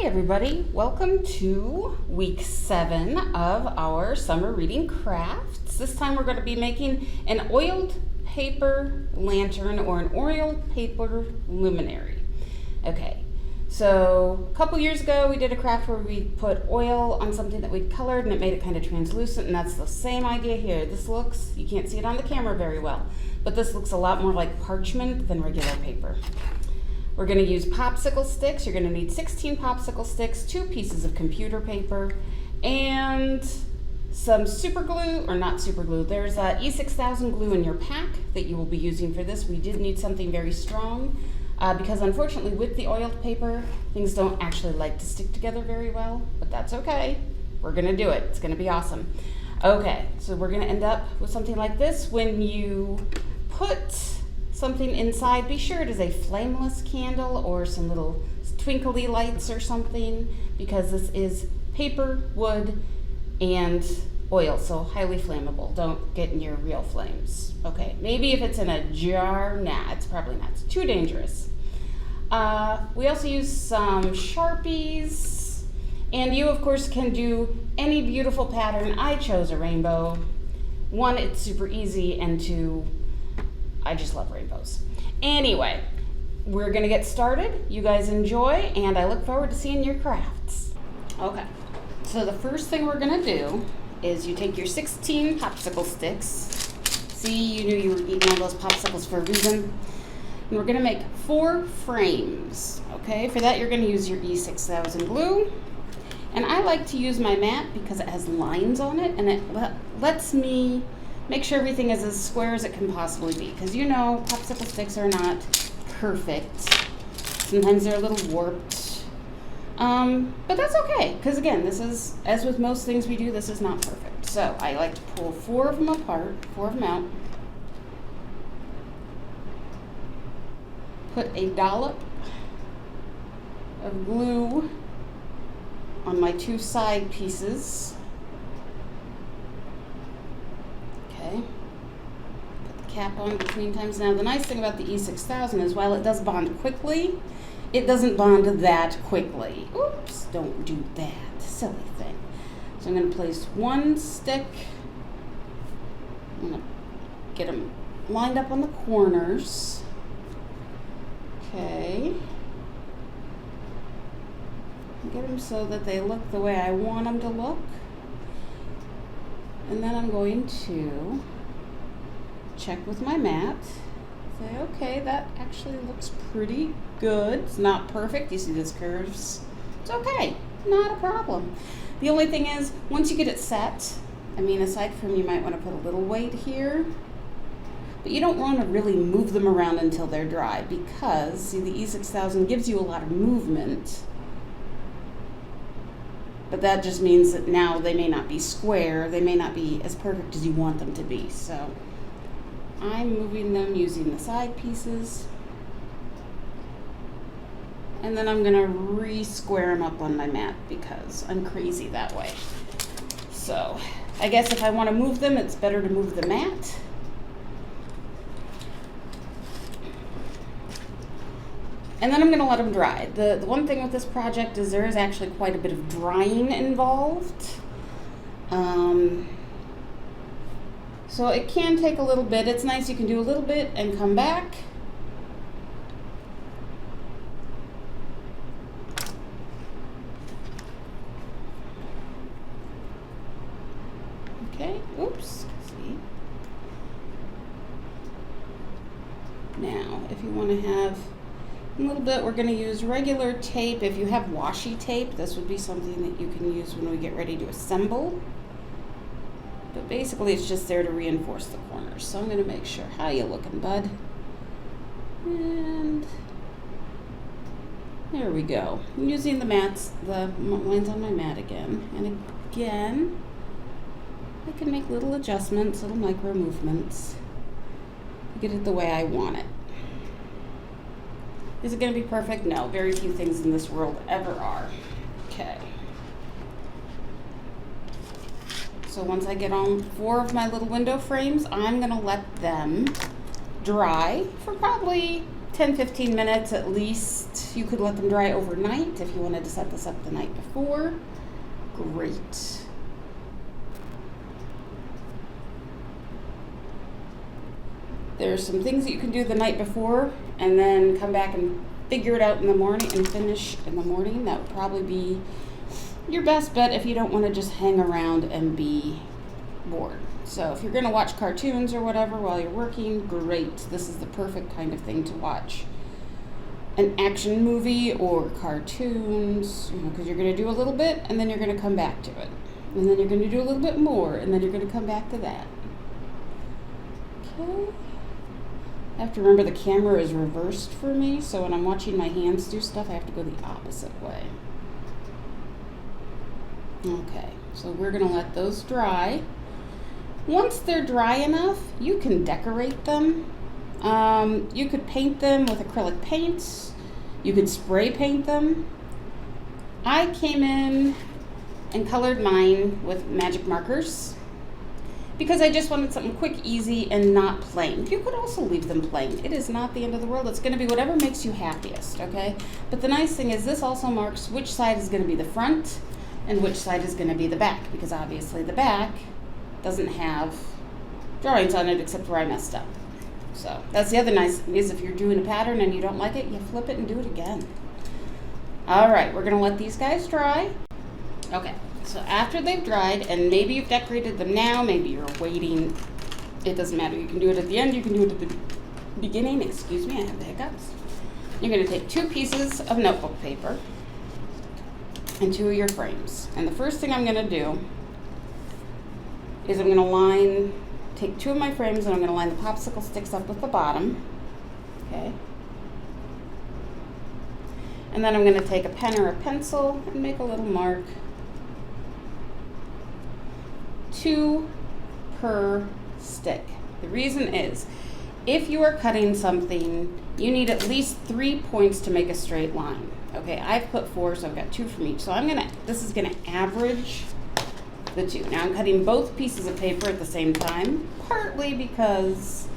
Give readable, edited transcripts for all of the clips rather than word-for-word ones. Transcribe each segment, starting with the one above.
Hey everybody, welcome to week 7 of our summer reading crafts. This time we're going to be making an oiled paper lantern or an oiled paper luminary. Okay, so a couple years ago we did a craft where we put oil on something that we'd colored and it made it kind of translucent, and that's the same idea here. This looks, you can't see it on the camera very well, but this looks a lot more like parchment than regular paper. We're going to use popsicle sticks. You're going to need 16 popsicle sticks, 2 pieces of computer paper, and some super glue, or not super glue. There's E6000 glue in your pack that you will be using for this. We did need something very strong because unfortunately with the oiled paper, things don't actually like to stick together very well, but that's okay. We're going to do it. It's going to be awesome. Okay, so we're going to end up with something like this. When you put something inside, be sure it is a flameless candle or some little twinkly lights or something, because this is paper, wood, and oil, so highly flammable. Don't get in your real flames. Okay, maybe if it's in a jar, nah, it's probably not. It's too dangerous. We also use some Sharpies, and you of course can do any beautiful pattern. I chose a rainbow. 1, it's super easy, and 2, I just love rainbows. Anyway, we're gonna get started. You guys enjoy, and I look forward to seeing your crafts. Okay, so the first thing we're gonna do is you take your 16 popsicle sticks. See, you knew you were eating all those popsicles for a reason. And we're gonna make 4 frames, okay? For that, you're gonna use your E6000 glue. And I like to use my mat because it has lines on it, and it lets me make sure everything is as square as it can possibly be, because you know popsicle sticks are not perfect. Sometimes they're a little warped, but that's okay, because again, this is, as with most things we do, this is not perfect. So I like to pull 4 of them apart, 4 of them out, put a dollop of glue on my 2 side pieces. Put the cap on between times. Now the nice thing about the E6000 is while it does bond quickly, it doesn't bond that quickly. Oops, don't do that. Silly thing. So I'm going to place 1 stick. I'm going to get them lined up on the corners. Okay. Get them so that they look the way I want them to look. And then I'm going to check with my mat. Say, okay, that actually looks pretty good. It's not perfect. You see these curves? It's okay. Not a problem. The only thing is, once you get it set, I mean, aside from you might want to put a little weight here, but you don't want to really move them around until they're dry, because, see, the E6000 gives you a lot of movement. But that just means that now they may not be square, they may not be as perfect as you want them to be. So I'm moving them using the side pieces. And then I'm gonna re-square them up on my mat because I'm crazy that way. So I guess if I wanna move them, it's better to move the mat. And then I'm going to let them dry. The one thing with this project is there is actually quite a bit of drying involved. So it can take a little bit. It's nice you can do a little bit and come back. Okay, oops, see. Now, if you want to have a little bit, we're going to use regular tape. If you have washi tape, this would be something that you can use when we get ready to assemble. But basically it's just there to reinforce the corners. So I'm going to make sure. How you looking, bud? And there we go. I'm using the mats, the lines on my mat again. And again, I can make little adjustments, little micro movements to get it the way I want it. Is it going to be perfect? No, very few things in this world ever are. Okay. So once I get on 4 of my little window frames, I'm going to let them dry for probably 10-15 minutes at least. You could let them dry overnight if you wanted to set this up the night before. Great. There's some things that you can do the night before and then come back and figure it out in the morning and finish in the morning. That would probably be your best bet if you don't want to just hang around and be bored. So if you're going to watch cartoons or whatever while you're working, great. This is the perfect kind of thing to watch. An action movie or cartoons, because you're going to do a little bit and then you're going to come back to it. And then you're going to do a little bit more and then you're going to come back to that. Okay. I have to remember the camera is reversed for me, so when I'm watching my hands do stuff, I have to go the opposite way. Okay, so we're going to let those dry. Once they're dry enough, you can decorate them. You could paint them with acrylic paints. You could spray paint them. I came in and colored mine with magic markers because I just wanted something quick, easy, and not plain. You could also leave them plain. It is not the end of the world. It's going to be whatever makes you happiest, okay? But the nice thing is this also marks which side is going to be the front and which side is going to be the back, because obviously the back doesn't have drawings on it except where I messed up. So that's the other nice thing is if you're doing a pattern and you don't like it, you flip it and do it again. All right, we're going to let these guys dry. Okay. So after they've dried, and maybe you've decorated them now, maybe you're waiting, it doesn't matter. You can do it at the end, you can do it at the beginning. Excuse me, I have the hiccups. You're going to take 2 pieces of notebook paper and 2 of your frames. And the first thing I'm going to do is I'm going to take 2 of my frames and I'm going to line the popsicle sticks up with the bottom. Okay. And then I'm going to take a pen or a pencil and make a little mark. 2 per stick. The reason is, if you are cutting something, you need at least 3 points to make a straight line. Okay, I've put 4, so I've got 2 from each. So this is gonna average the 2. Now I'm cutting both pieces of paper at the same time, partly because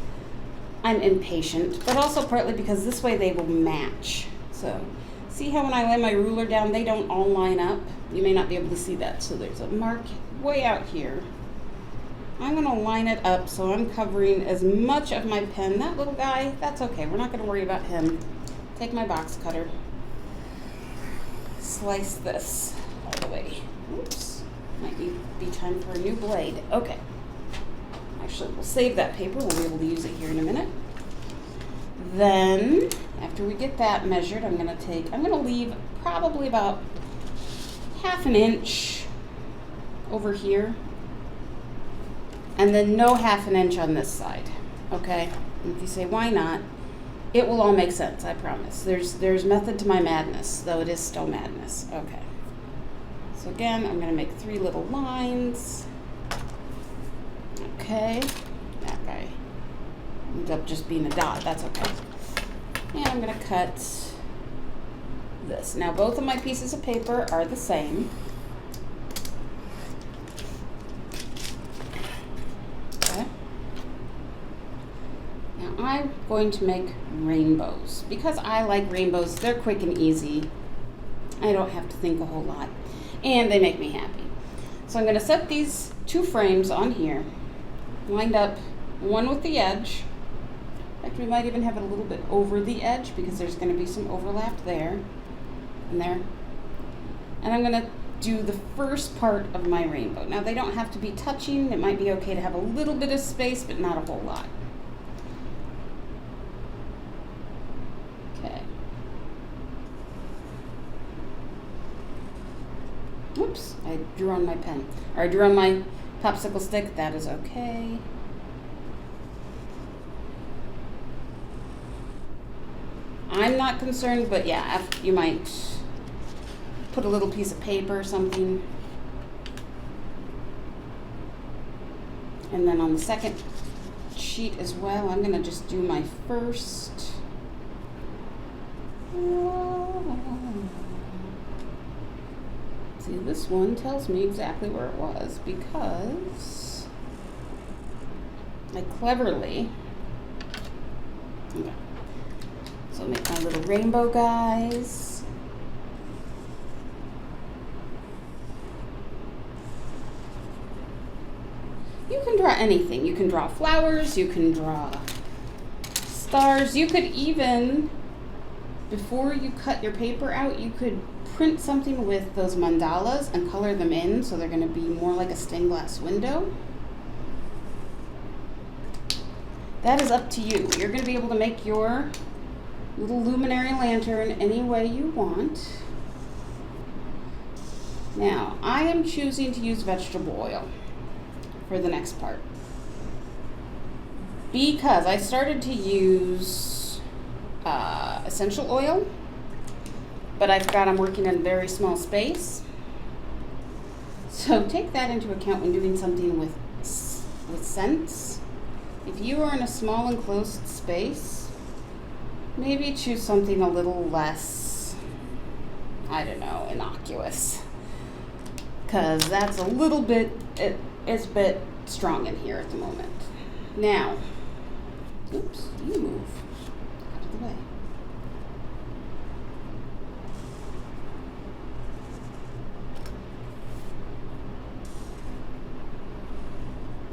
I'm impatient, but also partly because this way they will match. So see how when I lay my ruler down, they don't all line up? You may not be able to see that. So there's a mark way out here. I'm going to line it up so I'm covering as much of my pen. That little guy, that's okay. We're not going to worry about him. Take my box cutter. Slice this all the way. Oops. Might be time for a new blade. Okay. Actually, we'll save that paper. We'll be able to use it here in a minute. Then, after we get that measured, I'm going to leave probably about 1/2 inch over here, and then no 1/2 inch on this side. Okay, and if you say why not, it will all make sense, I promise. There's method to my madness, though it is still madness. Okay, so again, I'm going to make 3 little lines. Okay, that guy ends up just being a dot. That's okay. And I'm going to cut this. Now both of my pieces of paper are the same. Okay. Now I'm going to make rainbows. Because I like rainbows, they're quick and easy. I don't have to think a whole lot. And they make me happy. So I'm going to set these 2 frames on here, lined up one with the edge. In fact, we might even have it a little bit over the edge because there's going to be some overlap there and there. And I'm going to do the first part of my rainbow. Now, they don't have to be touching. It might be okay to have a little bit of space, but not a whole lot. Okay. Oops, I drew on my pen. Or I drew on my popsicle stick. That is okay. I'm not concerned, but yeah, you might put a little piece of paper or something. And then on the second sheet as well, I'm going to just do my first. See, this one tells me exactly where it was because I cleverly. Okay. So make my little rainbow guys. You can draw anything. You can draw flowers, you can draw stars. You could even, before you cut your paper out, you could print something with those mandalas and color them in so they're going to be more like a stained glass window. That is up to you. You're going to be able to make your little luminary lantern any way you want. Now, I am choosing to use vegetable oil for the next part because I started to use essential oil, but I forgot I'm working in a very small space. So take that into account when doing something with scents. If you are in a small enclosed space, maybe choose something a little less, I don't know, innocuous. Because that's a little bit, it's a bit strong in here at the moment. Now, oops, you move out of the way.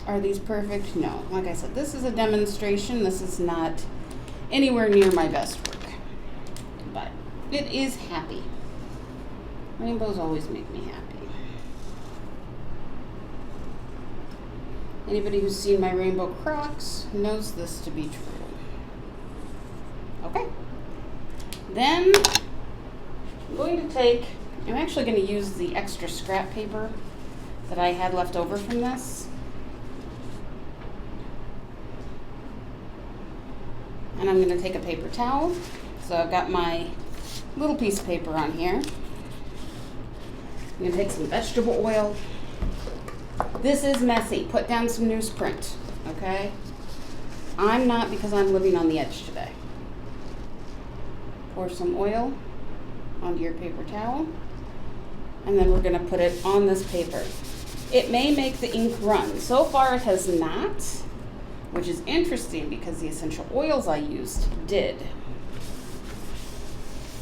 Are these perfect? No. Like I said, this is a demonstration. This is not anywhere near my best work. But it is happy. Rainbows always make me happy. Anybody who's seen my rainbow Crocs knows this to be true. Okay. Then I'm actually going to use the extra scrap paper that I had left over from this. And I'm going to take a paper towel. So I've got my little piece of paper on here. I'm going to take some vegetable oil. This is messy. Put down some newsprint, okay? I'm not, because I'm living on the edge today. Pour some oil onto your paper towel. And then we're going to put it on this paper. It may make the ink run. So far it has not, which is interesting because the essential oils I used did.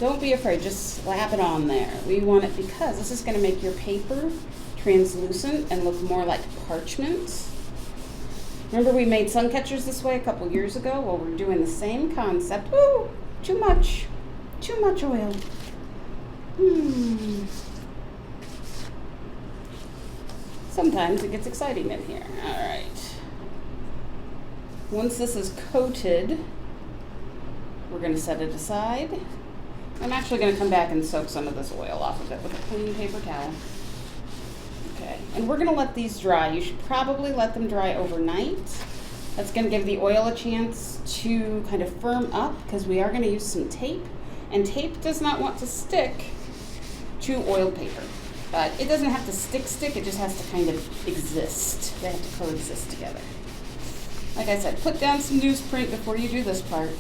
Don't be afraid, just slap it on there. We want it because this is going to make your paper translucent and look more like parchment. Remember we made sun catchers this way a couple years ago? Well, we're doing the same concept. Ooh, too much oil. Sometimes it gets exciting in here. All right. Once this is coated, we're going to set it aside. I'm actually going to come back and soak some of this oil off of it with a clean paper towel. Okay, and we're going to let these dry. You should probably let them dry overnight. That's going to give the oil a chance to kind of firm up because we are going to use some tape. And tape does not want to stick to oiled paper. But it doesn't have to stick, it just has to kind of exist. They have to coexist together. Like I said, put down some newsprint before you do this part.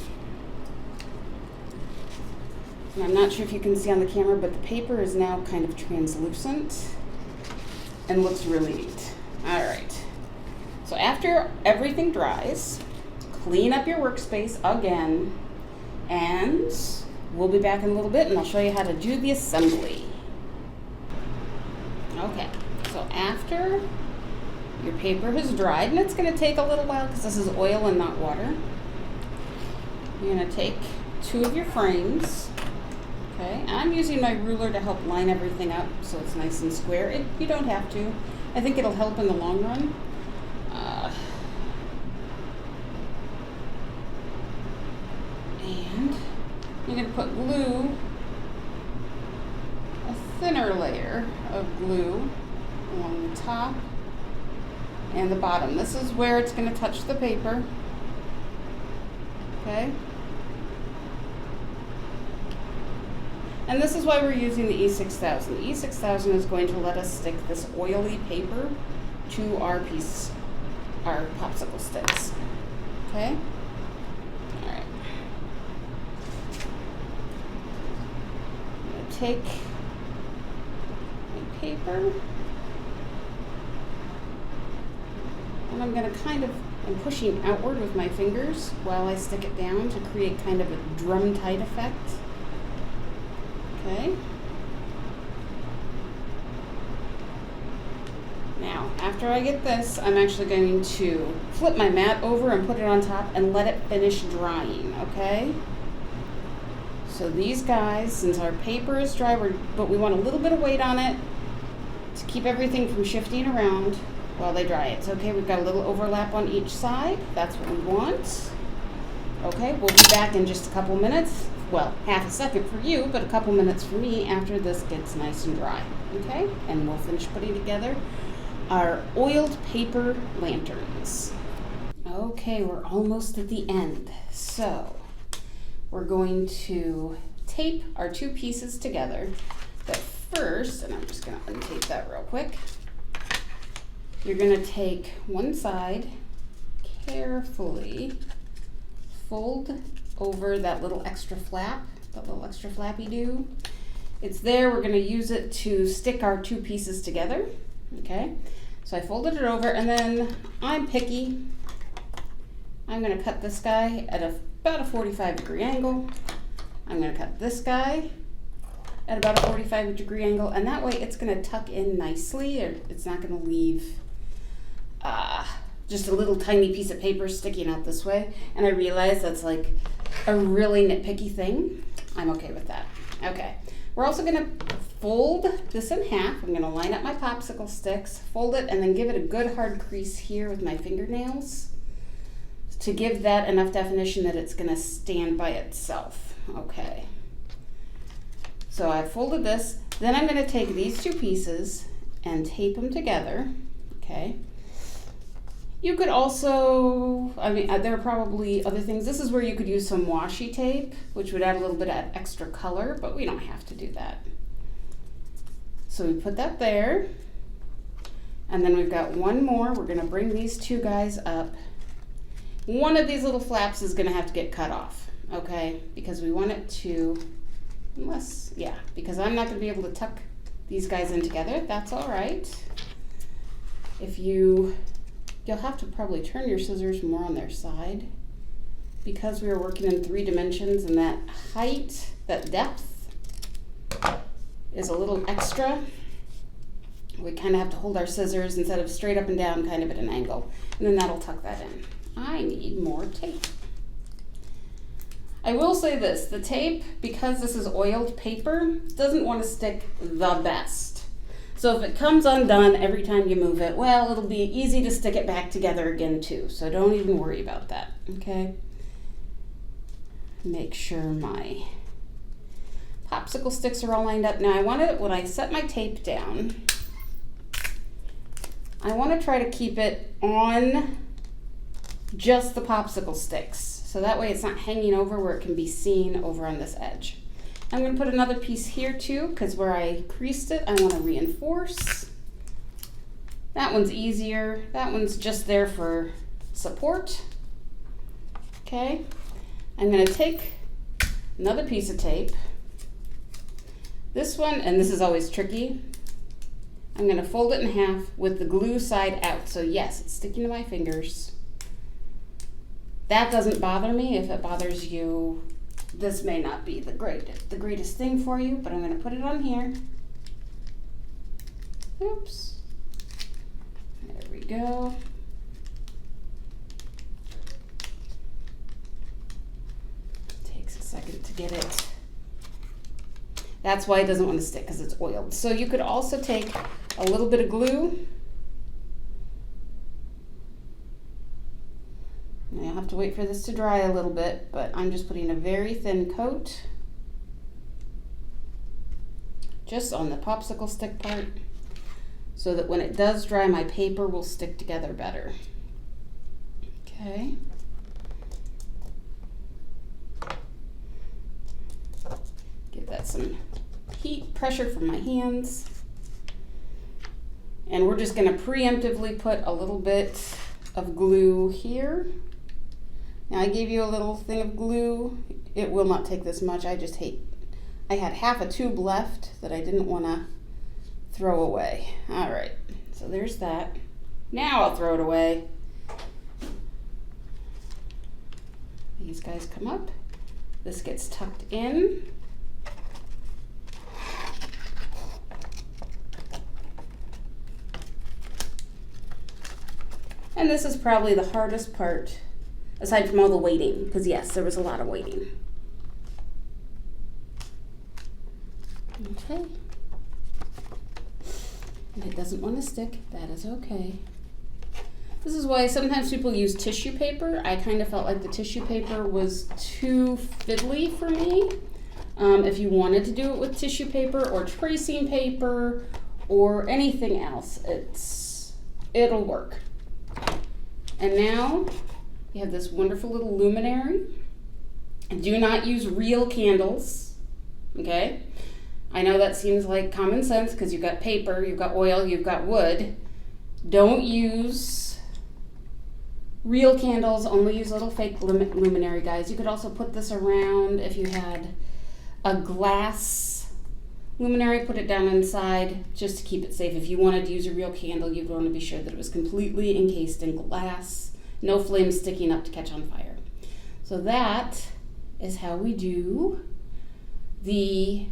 And I'm not sure if you can see on the camera, but the paper is now kind of translucent and looks really neat. All right. So after everything dries, clean up your workspace again, and we'll be back in a little bit and I'll show you how to do the assembly. Okay, so after your paper has dried, and it's going to take a little while because this is oil and not water, you're going to take two of your frames. Okay, I'm using my ruler to help line everything up so it's nice and square. You don't have to. I think it'll help in the long run. And you're going to put glue, a thinner layer of glue along the top and the bottom. This is where it's going to touch the paper. Okay? And this is why we're using the E6000. The E6000 is going to let us stick this oily paper to our popsicle sticks. Okay? All right. I'm going to take my paper And I'm I'm pushing outward with my fingers while I stick it down to create kind of a drum tight effect. Okay. Now, after I get this, I'm actually going to flip my mat over and put it on top and let it finish drying, okay? So these guys, since our paper is dry, but we want a little bit of weight on it to keep everything from shifting around while they dry. It's okay, we've got a little overlap on each side. That's what we want. Okay, we'll be back in just a couple minutes. Well, half a second for you, but a couple minutes for me after this gets nice and dry. Okay, and we'll finish putting together our oiled paper lanterns. Okay, we're almost at the end. So we're going to tape our two pieces together. But first, and I'm just going to untape that real quick, you're going to take one side, carefully fold over that little extra flap, that little extra flappy do. It's there, we're going to use it to stick our two pieces together. Okay, so I folded it over, and then I'm picky. I'm going to cut this guy at about a 45-degree angle. I'm going to cut this guy at about a 45-degree angle, and that way it's going to tuck in nicely, or it's not going to leave just a little tiny piece of paper sticking out this way. And I realize that's like a really nitpicky thing. I'm okay with that. Okay, we're also going to fold this in half. I'm going to line up my popsicle sticks, fold it, and then give it a good hard crease here with my fingernails to give that enough definition that it's going to stand by itself. Okay, so I've folded this. Then I'm going to take these two pieces and tape them together. Okay, you could also, there are probably other things. This is where you could use some washi tape, which would add a little bit of extra color, but we don't have to do that. So we put that there, and then we've got one more. We're going to bring these two guys up. One of these little flaps is going to have to get cut off, okay? Because we want it to, because I'm not going to be able to tuck these guys in together. That's all right. You'll have to probably turn your scissors more on their side because we are working in 3 dimensions, and that height, that depth is a little extra. We kind of have to hold our scissors instead of straight up and down, kind of at an angle, and then that'll tuck that in. I need more tape. I will say this, the tape, because this is oiled paper, doesn't want to stick the best. So if it comes undone every time you move it, well, it'll be easy to stick it back together again too. So don't even worry about that, okay? Make sure my popsicle sticks are all lined up. Now when I set my tape down, I want to try to keep it on just the popsicle sticks. So that way it's not hanging over where it can be seen over on this edge. I'm going to put another piece here too, because where I creased it, I want to reinforce. That one's easier. That one's just there for support. Okay. I'm going to take another piece of tape. This one, and this is always tricky, I'm going to fold it in half with the glue side out. So yes, it's sticking to my fingers. That doesn't bother me. If it bothers you, this may not be the greatest thing for you, but I'm going to put it on here. Oops. There we go. Takes a second to get it. That's why it doesn't want to stick, because it's oiled. So you could also take a little bit of glue. Now you'll have to wait for this to dry a little bit, but I'm just putting a very thin coat just on the popsicle stick part so that when it does dry, my paper will stick together better. Okay. Give that some heat, pressure from my hands. And we're just going to preemptively put a little bit of glue here. Now I gave you a little thing of glue. It will not take this much. I had half a tube left that I didn't want to throw away. All right, so there's that. Now I'll throw it away. These guys come up. This gets tucked in. And this is probably the hardest part, aside from all the waiting, because yes, there was a lot of waiting. Okay. And it doesn't want to stick, that is okay. This is why sometimes people use tissue paper. I kind of felt like the tissue paper was too fiddly for me. If you wanted to do it with tissue paper or tracing paper or anything else, it'll work. And now you have this wonderful little luminary. Do not use real candles, okay? I know that seems like common sense because you've got paper, you've got oil, you've got wood. Don't use real candles, only use little fake luminary, guys. You could also put this around if you had a glass luminary, put it down inside just to keep it safe. If you wanted to use a real candle, you'd want to be sure that it was completely encased in glass, no flames sticking up to catch on fire. So that is how we do the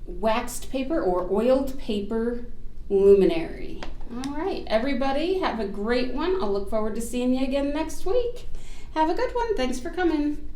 waxed paper or oiled paper luminary. All right, everybody, have a great one. I'll look forward to seeing you again next week. Have a good one. Thanks for coming.